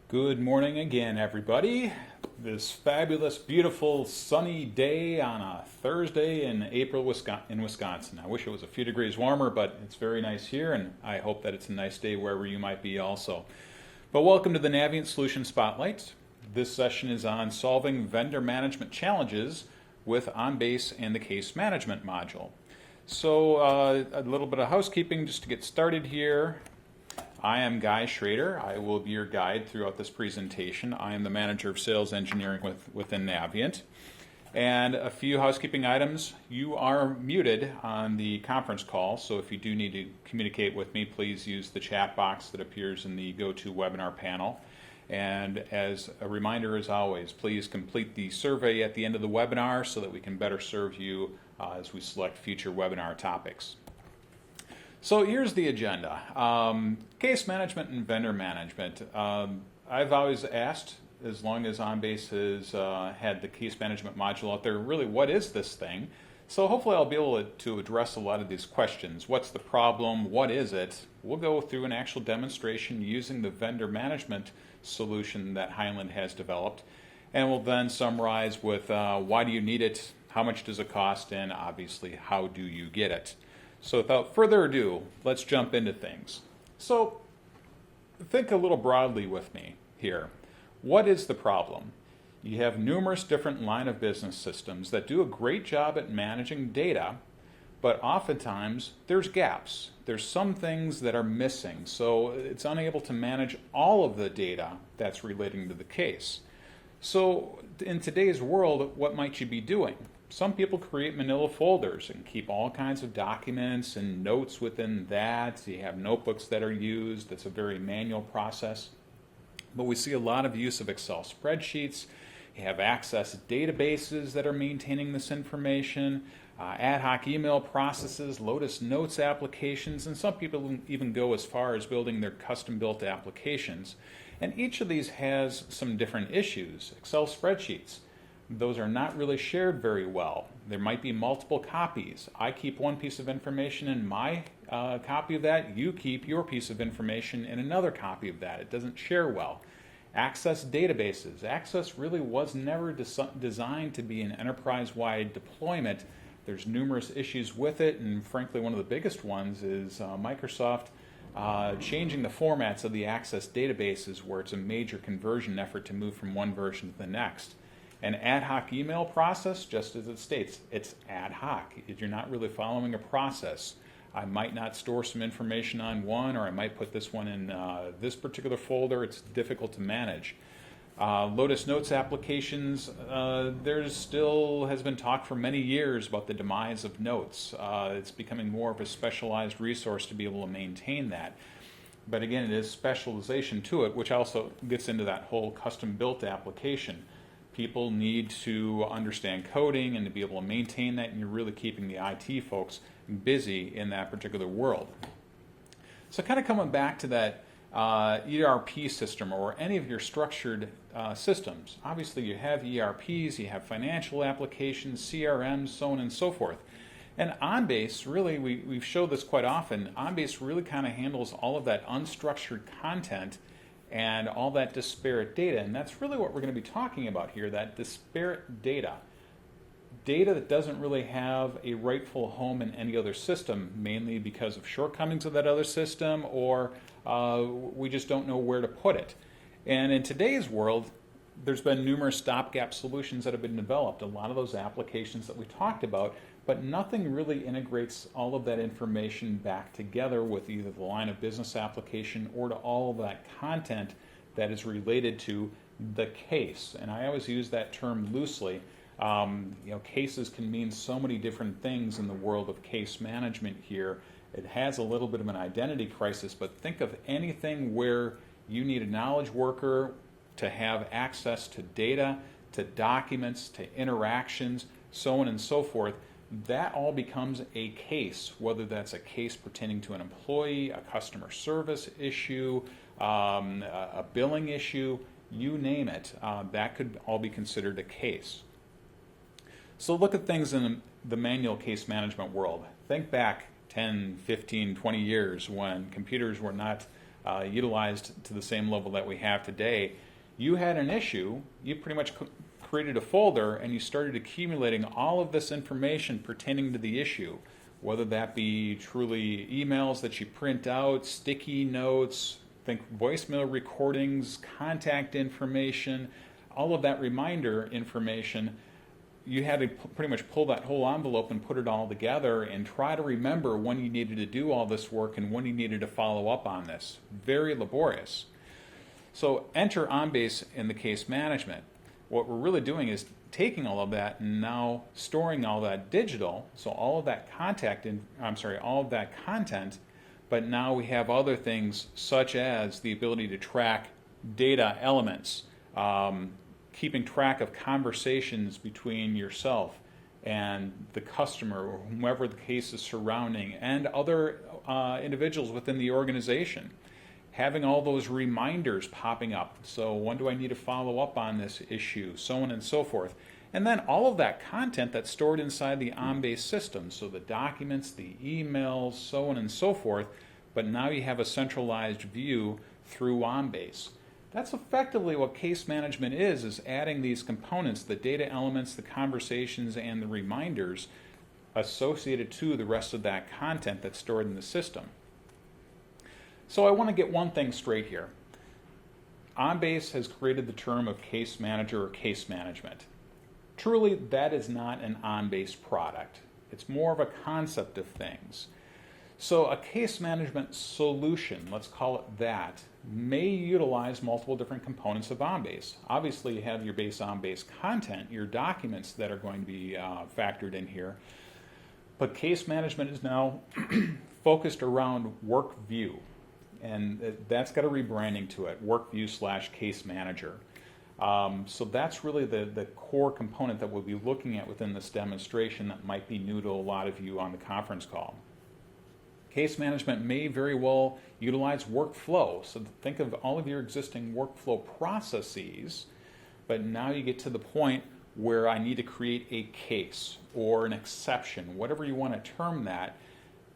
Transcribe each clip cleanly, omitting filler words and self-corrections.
Good morning again, everybody. This fabulous, beautiful, sunny day on a Thursday in April in Wisconsin. I wish it was a few degrees warmer, but it's very nice here, and I hope that it's a nice day wherever you might be also. But welcome to the Navient Solution Spotlight. This session is on solving vendor management challenges with OnBase and the Case Management module. So a little bit of housekeeping just to get started here. I am Guy Schrader. I will be your guide throughout this presentation. I am the Manager of Sales Engineering within Navient. And a few housekeeping items. You are muted on the conference call, so if you do need to communicate with me, please use the chat box that appears in the GoToWebinar panel. And as a reminder, as always, please complete the survey at the end of the webinar so that we can better serve you as we select future webinar topics. So here's the agenda. Case management and vendor management. I've always asked, as long as OnBase has had the case management module out there, really what is this thing? So hopefully I'll be able to address a lot of these questions. What's the problem? What is it? We'll go through an actual demonstration using the vendor management solution that Highland has developed. And we'll then summarize with why do you need it, how much does it cost, and obviously how do you get it. So without further ado, let's jump into things. So think a little broadly with me here. What is the problem? You have numerous different line of business systems that do a great job at managing data, but oftentimes there's gaps. There's some things that are missing, so it's unable to manage all of the data that's relating to the case. So in today's world, what might you be doing? Some people create manila folders and keep all kinds of documents and notes within that. You have notebooks that are used. It's a very manual process. But we see a lot of use of Excel spreadsheets. You have access databases that are maintaining this information, ad hoc email processes, Lotus Notes applications, and some people even go as far as building their custom-built applications. And each of these has some different issues. Excel spreadsheets. Those are not really shared very well. There might be multiple copies. I keep one piece of information in my copy of that. You keep your piece of information in another copy of that. It doesn't share well. Access databases. Access really was never designed to be an enterprise-wide deployment. There's numerous issues with it, and frankly, one of the biggest ones is Microsoft changing the formats of the Access databases, where it's a major conversion effort to move from one version to the next. An ad hoc email process, just as it states, it's ad hoc. You're not really following a process. I might not store some information on one, or I might put this one in this particular folder. It's difficult to manage. Lotus Notes applications, there still has been talk for many years about the demise of Notes. It's becoming more of a specialized resource to be able to maintain that. But again, it is specialization to it, which also gets into that whole custom-built application. People need to understand coding and to be able to maintain that, and you're really keeping the IT folks busy in that particular world. So kind of coming back to that ERP system or any of your structured systems. Obviously you have ERPs, you have financial applications, CRMs, so on and so forth. And OnBase, really, we've showed this quite often, OnBase really kind of handles all of that unstructured content and all that disparate data. And that's really what we're going to be talking about here, that disparate data. Data that doesn't really have a rightful home in any other system, mainly because of shortcomings of that other system, or we just don't know where to put it. And in today's world, there's been numerous stopgap solutions that have been developed, a lot of those applications that we talked about, but nothing really integrates all of that information back together with either the line of business application or to all of that content that is related to the case. And I always use that term loosely. Cases can mean so many different things in the world of case management here. It has a little bit of an identity crisis, but think of anything where you need a knowledge worker to have access to data, to documents, to interactions, so on and so forth. That all becomes a case, whether that's a case pertaining to an employee, a customer service issue, a billing issue, you name it. That could all be considered a case. So look at things in the manual case management world. Think back 10, 15, 20 years when computers were not utilized to the same level that we have today. You had an issue, you pretty much created a folder, and you started accumulating all of this information pertaining to the issue, whether that be truly emails that you print out, sticky notes, think voicemail recordings, contact information, all of that reminder information. You had to pretty much pull that whole envelope and put it all together and try to remember when you needed to do all this work and when you needed to follow up on this. Very laborious. So enter OnBase in the case management. What we're really doing is taking all of that and now storing all that digital, so all of that all of that content, but now we have other things such as the ability to track data elements, keeping track of conversations between yourself and the customer or whomever the case is surrounding, and other individuals within the organization. Having all those reminders popping up. So when do I need to follow up on this issue? So on and so forth. And then all of that content that's stored inside the OnBase system. So the documents, the emails, so on and so forth. But now you have a centralized view through OnBase. That's effectively what case management is adding these components, the data elements, the conversations, and the reminders associated to the rest of that content that's stored in the system. So I want to get one thing straight here. OnBase has created the term of case manager or case management. Truly, that is not an OnBase product. It's more of a concept of things. So a case management solution, let's call it that, may utilize multiple different components of OnBase. Obviously, you have your base OnBase content, your documents that are going to be factored in here. But case management is now focused around WorkView. And that's got a rebranding to it, WorkView / Case Manager. So that's really the core component that we'll be looking at within this demonstration that might be new to a lot of you on the conference call. Case management may very well utilize workflow. So think of all of your existing workflow processes, but now you get to the point where I need to create a case or an exception, whatever you want to term that.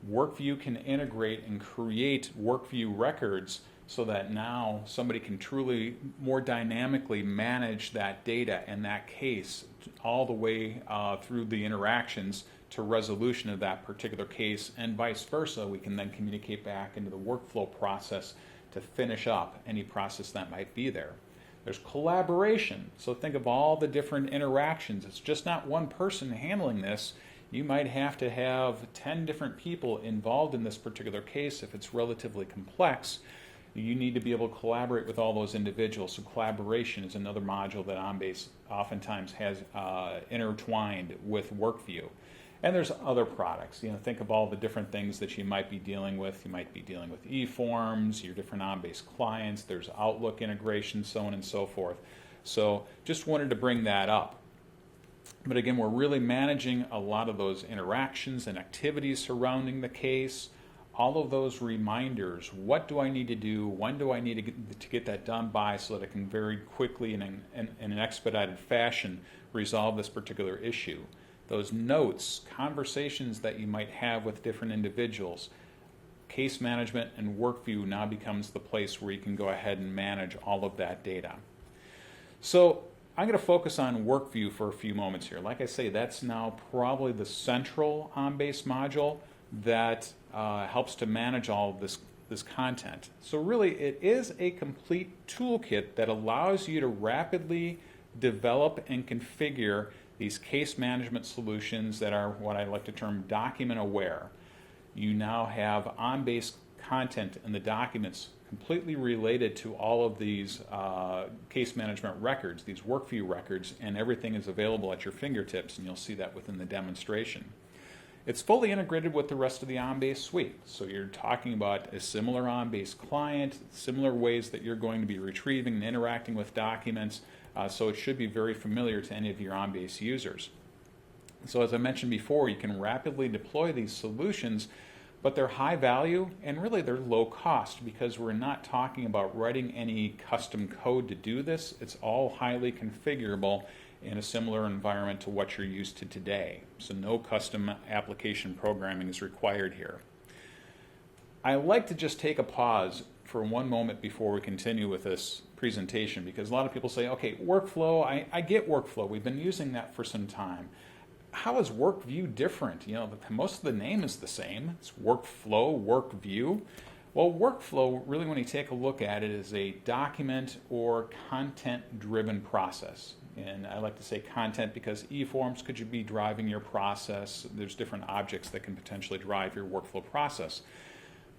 WorkView can integrate and create WorkView records so that now somebody can truly more dynamically manage that data and that case all the way through the interactions to resolution of that particular case, and vice versa. We can then communicate back into the workflow process to finish up any process that might be there. There's collaboration. So think of all the different interactions. It's just not one person handling this. You might have to have 10 different people involved in this particular case. If it's relatively complex, you need to be able to collaborate with all those individuals. So collaboration is another module that OnBase oftentimes has intertwined with WorkView. And there's other products. Think of all the different things that you might be dealing with. You might be dealing with eForms, your different OnBase clients. There's Outlook integration, so on and so forth. So just wanted to bring that up. But again, we're really managing a lot of those interactions and activities surrounding the case, all of those reminders. What do I need to do? When do I need to get that done by, so that I can very quickly and in an expedited fashion resolve this particular issue? Those notes, conversations that you might have with different individuals. Case management and WorkView now becomes the place where you can go ahead and manage all of that data. So I'm going to focus on WorkView for a few moments here. Like I say, that's now probably the central OnBase module that helps to manage all of this content. So really, it is a complete toolkit that allows you to rapidly develop and configure these case management solutions that are what I like to term document aware. You now have OnBase content in the documents completely related to all of these case management records, these WorkView records, and everything is available at your fingertips, and you'll see that within the demonstration. It's fully integrated with the rest of the OnBase suite. So you're talking about a similar OnBase client, similar ways that you're going to be retrieving and interacting with documents, so it should be very familiar to any of your OnBase users. So as I mentioned before, you can rapidly deploy these solutions, but they're high value and really they're low cost, because we're not talking about writing any custom code to do this. It's all highly configurable in a similar environment to what you're used to today. So no custom application programming is required here. I like to just take a pause for one moment before we continue with this presentation, because a lot of people say, okay, workflow, I get workflow. We've been using that for some time. How is WorkView different? You know, most of the name is the same. It's workflow, WorkView. Well, workflow, really when you take a look at it, is a document or content-driven process. And I like to say content because eForms could be driving your process. There's different objects that can potentially drive your workflow process.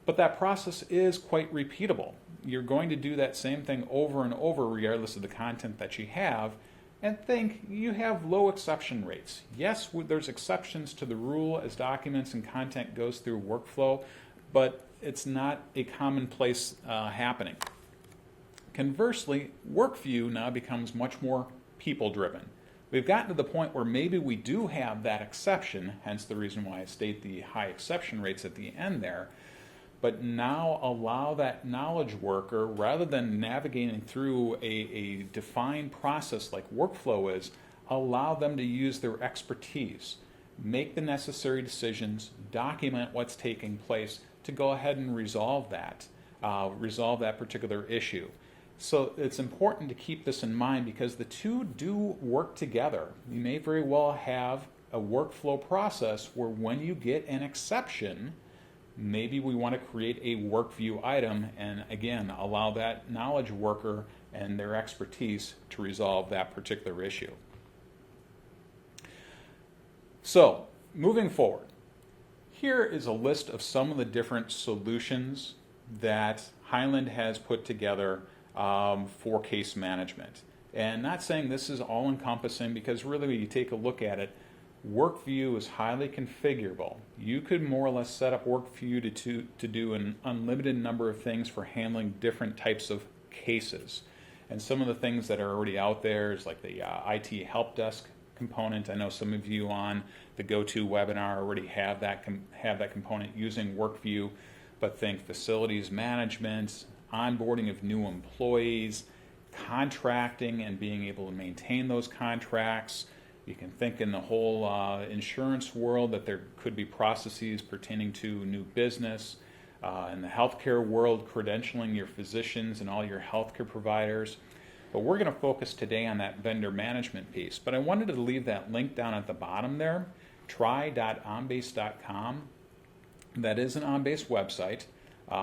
But that process is quite repeatable. You're going to do that same thing over and over regardless of the content that you have, and think you have low exception rates. Yes, there's exceptions to the rule as documents and content goes through workflow, but it's not a commonplace happening. Conversely, WorkView now becomes much more people-driven. We've gotten to the point where maybe we do have that exception, hence the reason why I state the high exception rates at the end there, but now allow that knowledge worker, rather than navigating through a defined process like workflow is, allow them to use their expertise, make the necessary decisions, document what's taking place to go ahead and resolve that particular issue. So it's important to keep this in mind because the two do work together. You may very well have a workflow process where when you get an exception, maybe we want to create a WorkView item and again allow that knowledge worker and their expertise to resolve that particular issue. So moving forward, here is a list of some of the different solutions that Highland has put together for case management. And not saying this is all encompassing because really when you take a look at it, WorkView is highly configurable. You could more or less set up WorkView to do an unlimited number of things for handling different types of cases. And some of the things that are already out there is like the IT help desk component. I know some of you on the GoTo webinar already have that component using WorkView, but think facilities management, onboarding of new employees, contracting and being able to maintain those contracts. You can think in the whole insurance world that there could be processes pertaining to new business. In the healthcare world, credentialing your physicians and all your healthcare providers. But we're going to focus today on that vendor management piece. But I wanted to leave that link down at the bottom there, try.onbase.com. That is an OnBase website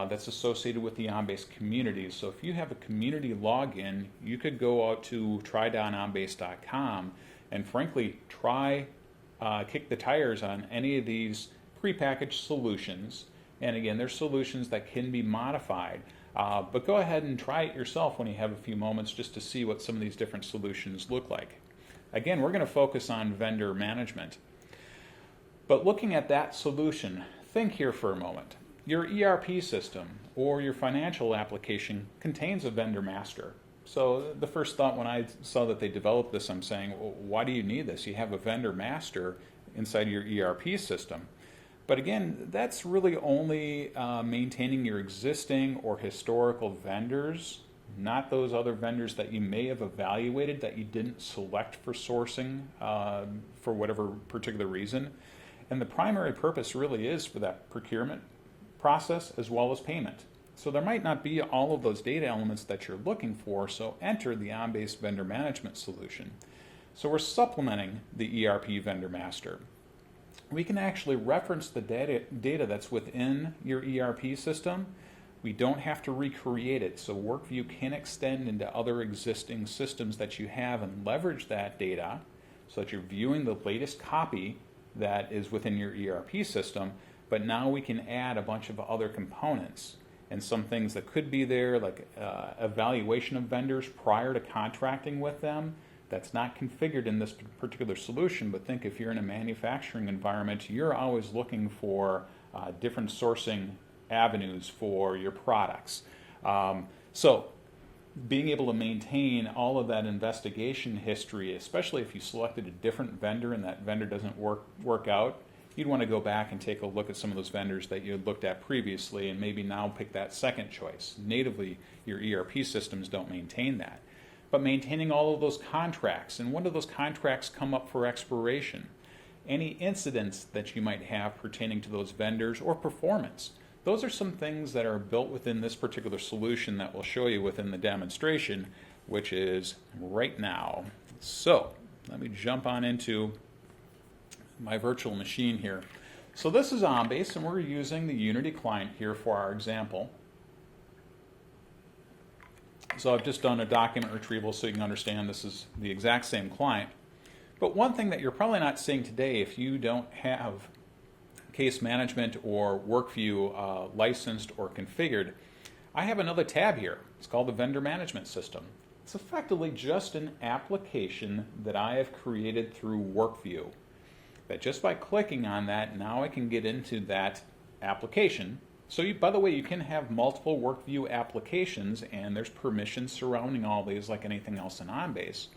that's associated with the OnBase community. So if you have a community login, you could go out to try.onbase.com and frankly kick the tires on any of these prepackaged solutions. And again, there's solutions that can be modified. But go ahead and try it yourself when you have a few moments just to see what some of these different solutions look like. Again, we're going to focus on vendor management. But looking at that solution, think here for a moment. Your ERP system or your financial application contains a vendor master. So the first thought when I saw that they developed this, I'm saying, well, why do you need this? You have a vendor master inside your ERP system. But again, that's really only maintaining your existing or historical vendors, not those other vendors that you may have evaluated that you didn't select for sourcing for whatever particular reason. And the primary purpose really is for that procurement process as well as payment. So there might not be all of those data elements that you're looking for, so enter the OnBase vendor management solution. So we're supplementing the ERP vendor master. We can actually reference the data that's within your ERP system. We don't have to recreate it, so WorkView can extend into other existing systems that you have and leverage that data so that you're viewing the latest copy that is within your ERP system, but now we can add a bunch of other components and some things that could be there, like evaluation of vendors prior to contracting with them. That's not configured in this particular solution, but think if you're in a manufacturing environment, you're always looking for different sourcing avenues for your products. So being able to maintain all of that investigation history, especially if you selected a different vendor and that vendor doesn't work out, you'd want to go back and take a look at some of those vendors that you had looked at previously and maybe now pick that second choice. Natively, your ERP systems don't maintain that. But maintaining all of those contracts, and when do those contracts come up for expiration? Any incidents that you might have pertaining to those vendors or performance. those are some things that are built within this particular solution that we'll show you within the demonstration, which is right now. So let me jump on into my virtual machine here. So this is OnBase, and we're using the Unity client here for our example. So I've just done a document retrieval so you can understand this is the exact same client. But one thing that you're probably not seeing today if you don't have Case Management or WorkView licensed or configured, I have another tab here. It's called the Vendor Management System. It's effectively just an application that I have created through WorkView. That just by clicking on that, now I can get into that application. So by the way, you can have multiple WorkView applications, and there's permissions surrounding all these like anything else in OnBase.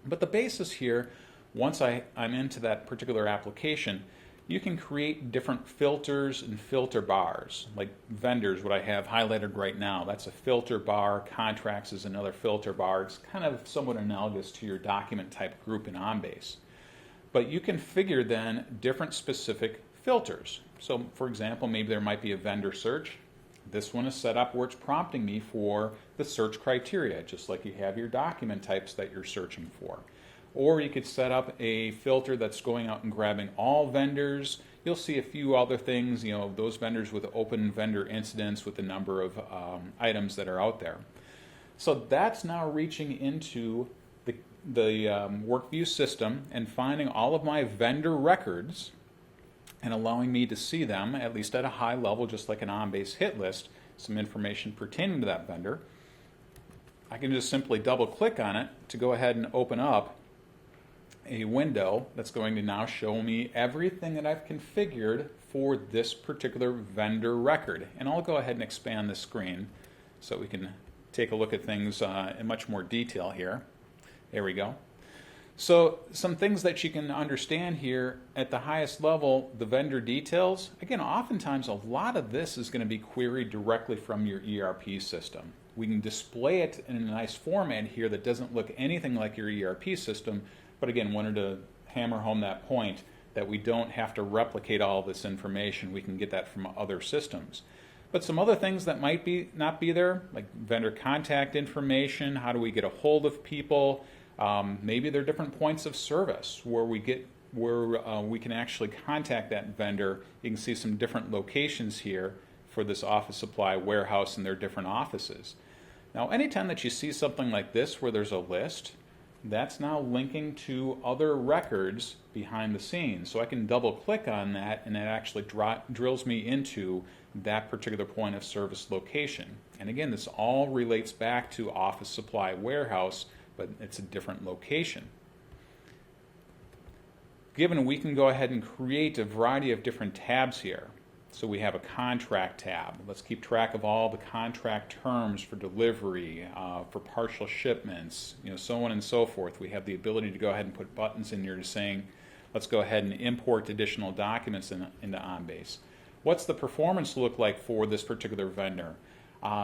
But the basis here, once I'm into that particular application, you can create different filters and filter bars. Like vendors, what I have highlighted right now, that's a filter bar. Contracts is another filter bar. It's kind of somewhat analogous to your document type group in OnBase. But you configure then different specific filters. So for example, maybe there might be a vendor search. This one is set up where it's prompting me for the search criteria, just like you have your document types that you're searching for. Or you could set up a filter that's going out and grabbing all vendors. You'll see a few other things, those vendors with open vendor incidents with the number of items that are out there. So that's now reaching into the WorkView system and finding all of my vendor records and allowing me to see them, at least at a high level, just like an OnBase hit list, some information pertaining to that vendor. I can just simply double click on it to go ahead and open up a window that's going to now show me everything that I've configured for this particular vendor record. And I'll go ahead and expand the screen so we can take a look at things in much more detail here. There we go. So some things that you can understand here at the highest level, the vendor details. Again, oftentimes a lot of this is going to be queried directly from your ERP system. We can display it in a nice format here that doesn't look anything like your ERP system, but again, wanted to hammer home that point that we don't have to replicate all this information. We can get that from other systems. But some other things that might not be there, like vendor contact information, how do we get a hold of people? Maybe there are different points of service where we can actually contact that vendor. You can see some different locations here for this office supply warehouse and their different offices. Now, anytime that you see something like this where there's a list, that's now linking to other records behind the scenes. So I can double click on that and it actually drills me into that particular point of service location. And again, this all relates back to office supply warehouse, but it's a different location. Given we can go ahead and create a variety of different tabs here. So we have a contract tab. Let's keep track of all the contract terms for delivery, for partial shipments, so on and so forth. We have the ability to go ahead and put buttons in here to saying, let's go ahead and import additional documents into OnBase. What's the performance look like for this particular vendor?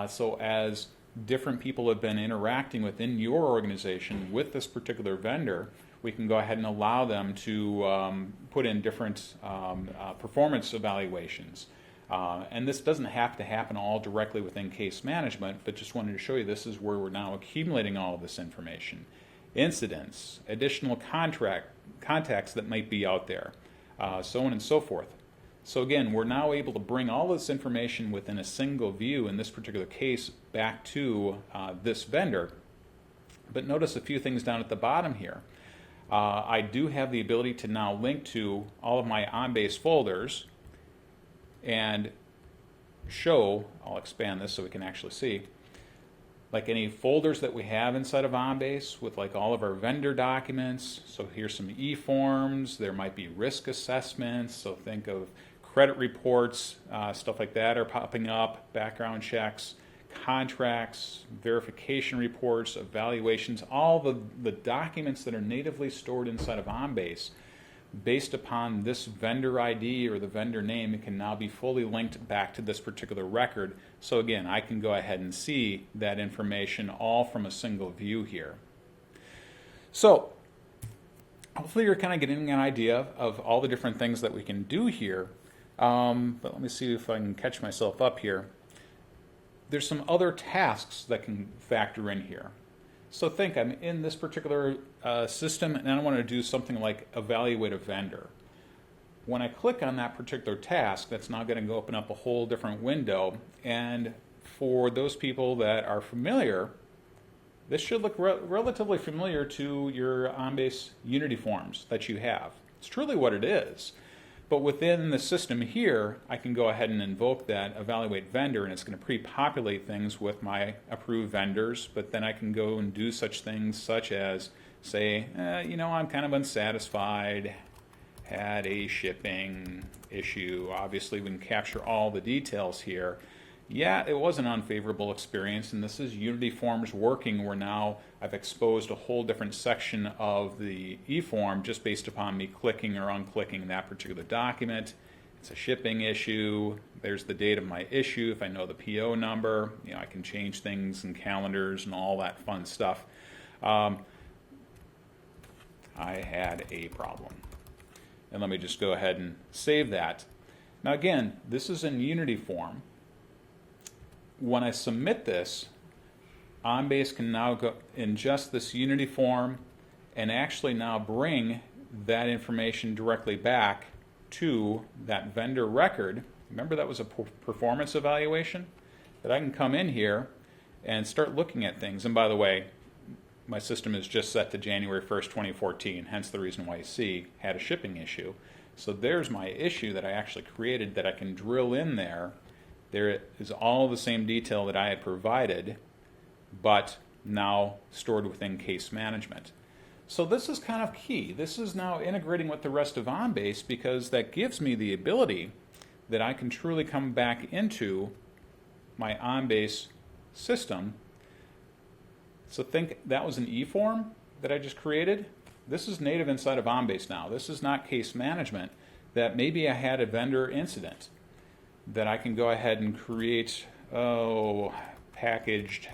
So as different people have been interacting within your organization with this particular vendor, we can go ahead and allow them to put in different performance evaluations. And this doesn't have to happen all directly within case management, but just wanted to show you this is where we're now accumulating all of this information. Incidents, additional contacts that might be out there, so on and so forth. So again, we're now able to bring all this information within a single view, in this particular case, back to this vendor. But notice a few things down at the bottom here. I do have the ability to now link to all of my OnBase folders and show, I'll expand this so we can actually see, like any folders that we have inside of OnBase with like all of our vendor documents. So here's some e-forms, there might be risk assessments, so think of credit reports, stuff like that are popping up, background checks, contracts, verification reports, evaluations, all the documents that are natively stored inside of OnBase. Based upon this vendor ID or the vendor name, it can now be fully linked back to this particular record. So again, I can go ahead and see that information all from a single view here. So hopefully you're kind of getting an idea of all the different things that we can do here. But let me see if I can catch myself up here. There's some other tasks that can factor in here. So think I'm in this particular system and I want to do something like evaluate a vendor. When I click on that particular task, that's now going to open up a whole different window. And for those people that are familiar, this should look relatively familiar to your OnBase Unity forms that you have. It's truly what it is. But within the system here, I can go ahead and invoke that evaluate vendor, and it's going to pre-populate things with my approved vendors. But then I can go and do such things such as say, I'm kind of unsatisfied, had a shipping issue. Obviously, we can capture all the details here. Yeah, it was an unfavorable experience, and this is Unity Forms working where now I've exposed a whole different section of the eForm just based upon me clicking or unclicking that particular document. It's a shipping issue. There's the date of my issue. If I know the PO number, I can change things in calendars and all that fun stuff. I had a problem. And let me just go ahead and save that. Now again, this is in Unity form. When I submit this, OnBase can now go ingest this Unity form and actually now bring that information directly back to that vendor record. Remember that was a performance evaluation? That I can come in here and start looking at things. And by the way, my system is just set to January 1st, 2014, hence the reason why you see had a shipping issue. So there's my issue that I actually created that I can drill in there. There is all the same detail that I had provided, but now stored within case management. So this is kind of key. This is now integrating with the rest of OnBase because that gives me the ability that I can truly come back into my OnBase system. So think that was an eForm that I just created. This is native inside of OnBase now. This is not case management. That maybe I had a vendor incident that I can go ahead and create, packaged,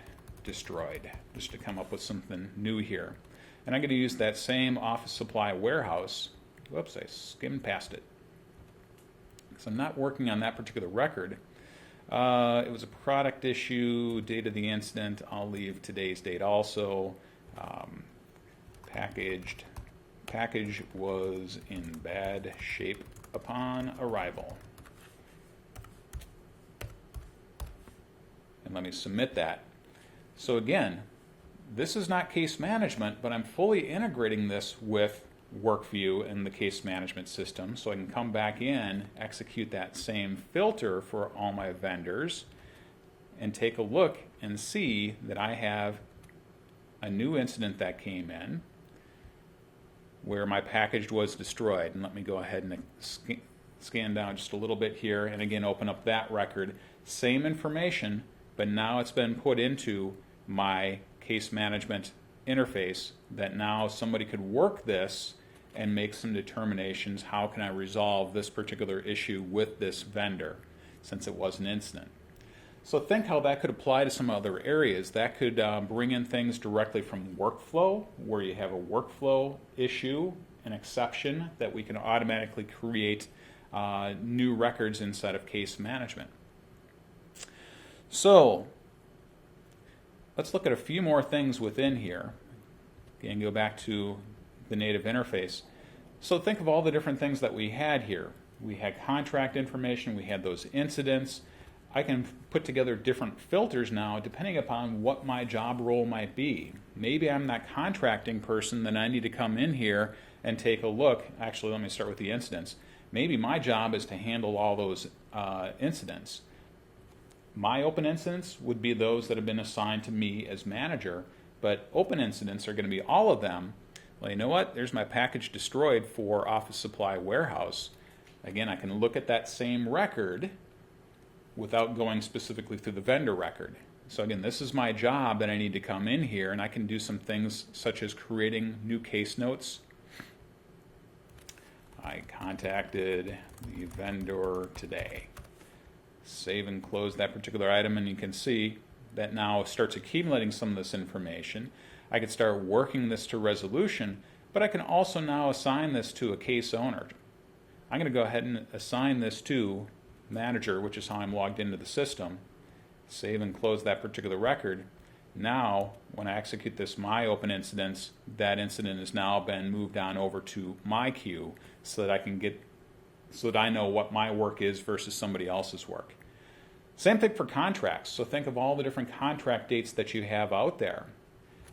destroyed, just to come up with something new here. And I'm going to use that same office supply warehouse. Whoops, I skimmed past it. So I'm not working on that particular record. It was a product issue, date of the incident. I'll leave today's date also. Package was in bad shape upon arrival. And let me submit that. So again, this is not case management, but I'm fully integrating this with WorkView and the case management system, so I can come back in, execute that same filter for all my vendors, and take a look and see that I have a new incident that came in where my package was destroyed. And let me go ahead and scan down just a little bit here, and again open up that record. Same information, but now it's been put into my case management interface that now somebody could work this and make some determinations. How can I resolve this particular issue with this vendor since it was an incident? So think how that could apply to some other areas. That could bring in things directly from workflow, where you have a workflow issue, an exception that we can automatically create new records inside of case management. So let's look at a few more things within here. Again, go back to the native interface. So think of all the different things that we had here. We had contract information, we had those incidents. I can put together different filters now depending upon what my job role might be. Maybe I'm that contracting person, then I need to come in here and take a look. Actually, let me start with the incidents. Maybe my job is to handle all those incidents. My open incidents would be those that have been assigned to me as manager, but open incidents are going to be all of them. Well, you know what? There's my package destroyed for office supply warehouse. Again, I can look at that same record without going specifically through the vendor record. So again, this is my job that I need to come in here, and I can do some things such as creating new case notes. I contacted the vendor today. Save and close that particular item, and you can see that now starts accumulating some of this information. I could start working this to resolution, but I can also now assign this to a case owner. I'm going to go ahead and assign this to manager, which is how I'm logged into the system. Save and close that particular record. Now, when I execute this my open incidents, that incident has now been moved on over to my queue so that I know what my work is versus somebody else's work. Same thing for contracts. So think of all the different contract dates that you have out there.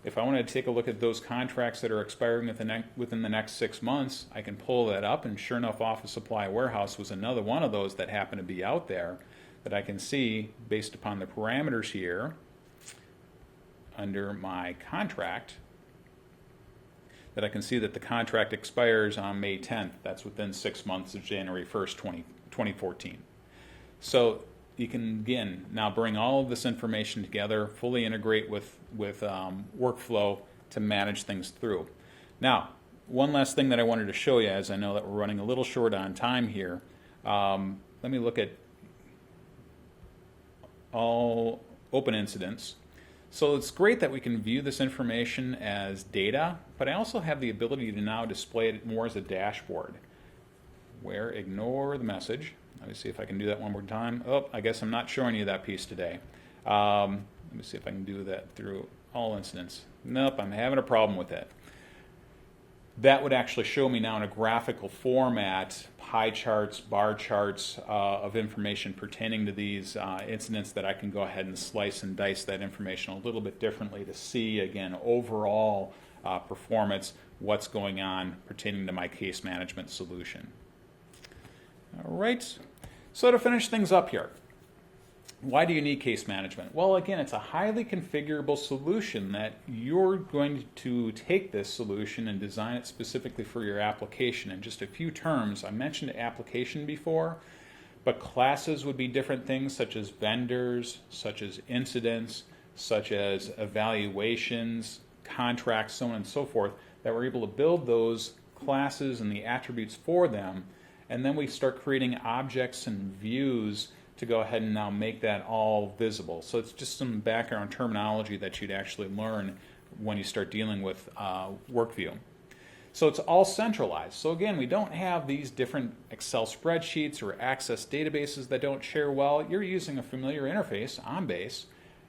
If I wanted to take a look at those contracts that are expiring within the next 6 months, I can pull that up, and sure enough, Office Supply Warehouse was another one of those that happened to be out there that I can see based upon the parameters here under my contract, that I can see that the contract expires on May 10th. That's within 6 months of January 1st, 2014. So you can, again, now bring all of this information together, fully integrate with workflow to manage things through. Now, one last thing that I wanted to show you, as I know that we're running a little short on time here. Let me look at all open incidents. So it's great that we can view this information as data, but I also have the ability to now display it more as a dashboard. Where ignore the message. Let me see if I can do that one more time. Oh, I guess I'm not showing you that piece today. Let me see if I can do that through all incidents. Nope, I'm having a problem with it. That would actually show me now in a graphical format pie charts, bar charts of information pertaining to these incidents that I can go ahead and slice and dice that information a little bit differently to see, again, overall performance, what's going on pertaining to my case management solution. All right, so to finish things up here, why do you need case management? Well, again, it's a highly configurable solution that you're going to take this solution and design it specifically for your application. In just a few terms, I mentioned application before, but classes would be different things such as vendors, such as incidents, such as evaluations, contracts, so on and so forth, that we're able to build those classes and the attributes for them, and then we start creating objects and views to go ahead and now make that all visible. So it's just some background terminology that you'd actually learn when you start dealing with WorkView. So it's all centralized. So again, we don't have these different Excel spreadsheets or Access databases that don't share well. You're using a familiar interface, OnBase.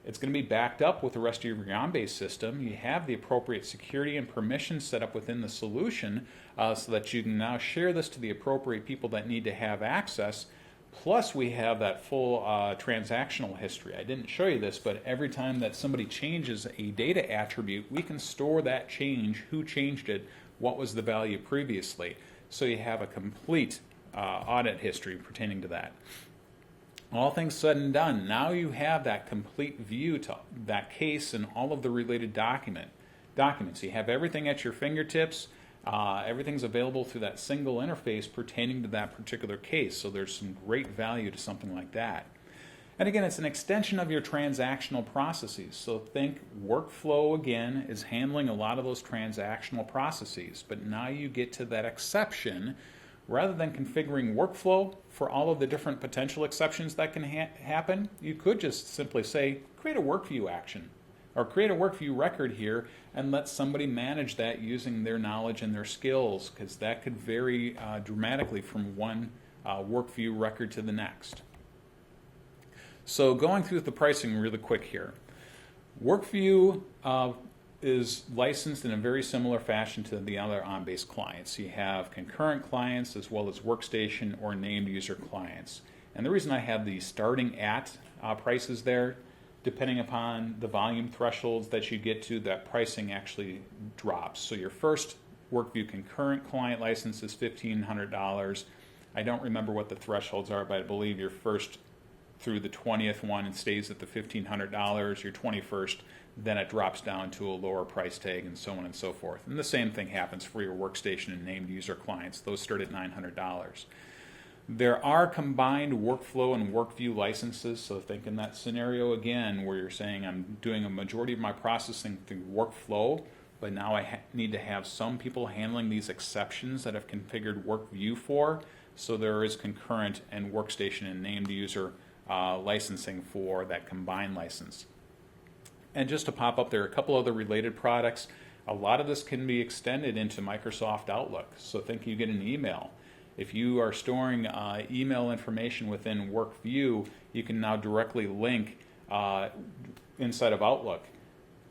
It's going to be backed up with the rest of your OnBase system. You have the appropriate security and permissions set up within the solution so that you can now share this to the appropriate people that need to have access. Plus, we have that full transactional history. I didn't show you this, but every time that somebody changes a data attribute, we can store that change, who changed it, what was the value previously. So you have a complete audit history pertaining to that. All things said and done, now you have that complete view to that case and all of the related documents. You have everything at your fingertips. Everything's available through that single interface pertaining to that particular case, so there's some great value to something like that. And again, it's an extension of your transactional processes. So think workflow, again, is handling a lot of those transactional processes, but now you get to that exception. Rather than configuring workflow for all of the different potential exceptions that can happen, you could just simply say, create a WorkView action, or create a WorkView record here and let somebody manage that using their knowledge and their skills, because that could vary dramatically from one WorkView record to the next. So going through the pricing really quick here. WorkView is licensed in a very similar fashion to the other OnBase clients. You have concurrent clients as well as workstation or named user clients. And the reason I have the starting at prices there, depending upon the volume thresholds that you get to, that pricing actually drops. So your first WorkView concurrent client license is $1,500. I don't remember what the thresholds are, but I believe your first through the 20th one and stays at the $1,500, your 21st, then it drops down to a lower price tag and so on and so forth. And the same thing happens for your workstation and named user clients. Those start at $900. There are combined workflow and WorkView licenses, so think in that scenario again where you're saying I'm doing a majority of my processing through workflow, but now I need to have some people handling these exceptions that I've configured WorkView for, so there is concurrent and workstation and named user licensing for that combined license. And just to pop up there, a couple other related products. A lot of this can be extended into Microsoft Outlook. So think you get an email If you are storing email information within WorkView, you can now directly link inside of Outlook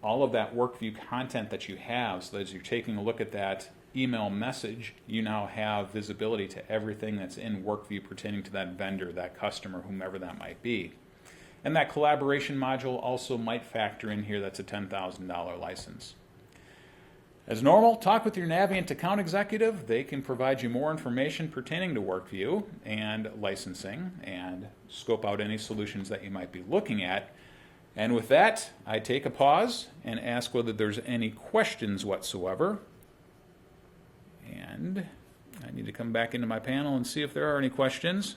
all of that WorkView content that you have, so that as you're taking a look at that email message, you now have visibility to everything that's in WorkView pertaining to that vendor, that customer, whomever that might be. And that collaboration module also might factor in here. That's a $10,000 license. As normal, talk with your Navient account executive. They can provide you more information pertaining to WorkView and licensing and scope out any solutions that you might be looking at. And with that, I take a pause and ask whether there's any questions whatsoever. And I need to come back into my panel and see if there are any questions.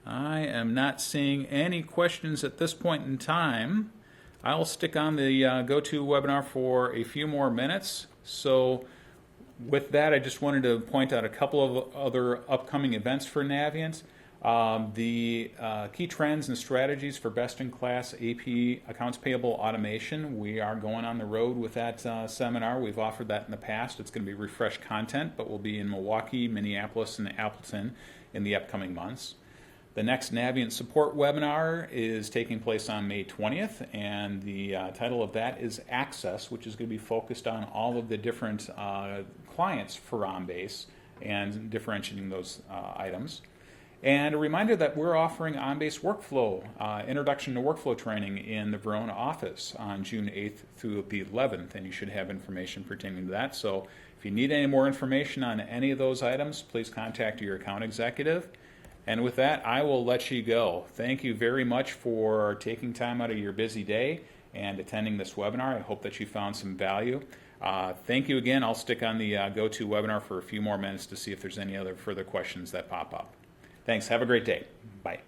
I am not seeing any questions at this point in time. I'll stick on the GoToWebinar for a few more minutes. So with that, I just wanted to point out a couple of other upcoming events for Navient. The key trends and strategies for best-in-class AP accounts payable automation. We are going on the road with that seminar. We've offered that in the past. It's going to be refreshed content, but we'll be in Milwaukee, Minneapolis, and Appleton in the upcoming months. The next Navient support webinar is taking place on May 20th, and the title of that is Access, which is going to be focused on all of the different clients for OnBase and differentiating those items. And a reminder that we're offering OnBase Workflow, Introduction to Workflow training in the Verona office on June 8th through the 11th, and you should have information pertaining to that. So if you need any more information on any of those items, please contact your account executive. And with that, I will let you go. Thank you very much for taking time out of your busy day and attending this webinar. I hope that you found some value. Thank you again. I'll stick on the GoToWebinar for a few more minutes to see if there's any other further questions that pop up. Thanks. Have a great day. Bye.